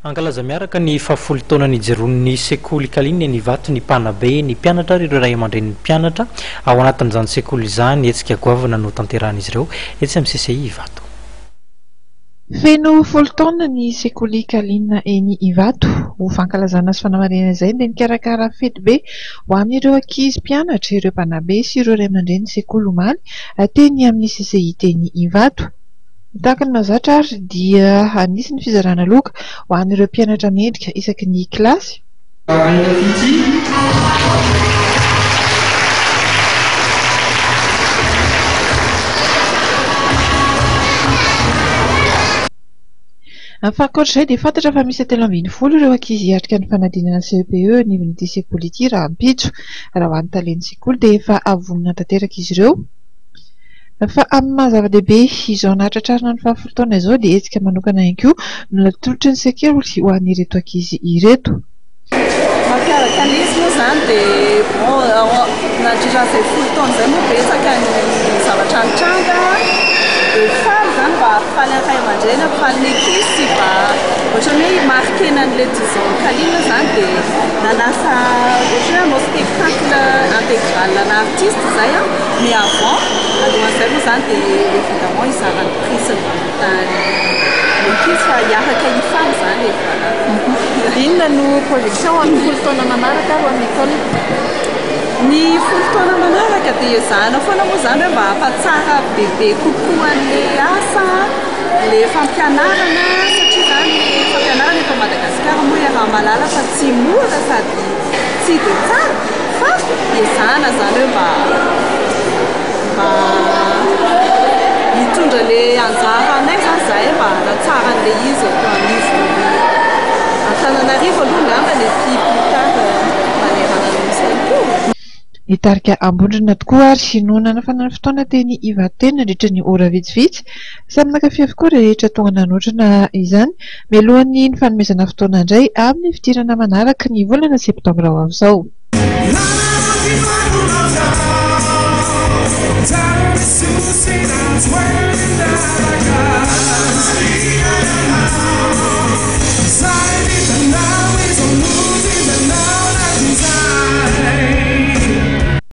Ankalaza miaraka ny fahafolo taona nijeron'ny sekoly Kalinina ny Ivato ny mpanabe ny mpianatra ireo ray aman-dren'ny mpianatra ao anatin'izany sekoly izany hetsika goavana no tanterahan'izy ireo etsy amin'ny CCI Ivato. Feno folo taona ny sekoly Kalinina eny Ivato ho fankalazana sy fanamarena izay dia nikarakara fety be ho amin'ireo ankizy mpianatra ireo mpanabe sy ireo ray aman-dren'ny sekoly omaly teny amin'ny CCI teny Ivato. Tahaka ny mahazatra ary dia anisan'ny fizarana loka ho an'ireo mpianatra mendrika isaky ny kilasy. Ankoatr'izay dia fantatra fa misy 720 ireo ankizy hiatrika ny fanadinana CEPE nivon'ity sekoly ity raha ampitso raha ho an'ny talen'ny sekoly dia efa avonina tanteraka izy ireo. Fa amin'ny maha-zava-dehibe izao nahatratrarina ny fahafolo taona izao dia hetsika manokana ihany koa no natolotry ny sekoly ho an'ireto ankizy ireto. Mampiaraka an'izy moa izany dia nadriran'izay folo taona izay moa betsaka ny zavatra mitranga dia faly izany mba hampifaly ny ray aman-dreny hampifaly ny ankizy sy mba ohatran'ny hoe marquena an'ilay 10 ans Kalinina izany dia nanasa ohatran'ny hoe hanao spectacle intégral na artiste izay mais avant alohan'izay moa izany dia évidemment izarany prise ny ankizy fa hiaraka hifaly izany efa. Inona no projection amin'ny folo taona manaraka ho amin'ny école? Ny folo taona manaraka dia zahana foana moa izany hoe mba hampatsara bebe kokoa an'ilay asa ilay fampianarana satria izany fampianarana eto Madagasikara moa raha malala fa tsy mora sady tsy dia tsara fa ezahana izany hoe mba hitondra ilay anjara anay izany izahay mba hanatsara an'ilay izy eto anivony Antananarivo aloha ngamba ny plus tard manerana amin'izay koa. Nitarika ambondrina tokoa ary no nanafanana fotoana teny Ivato teny nandritra ny ora vitsivitsy samy nankafy avokoa rehetra tonga nanotrana izany mialohan'ny ny fanomezana fotoana indray amin'ny fidirana manaraka ny volana septambra ho avy izao.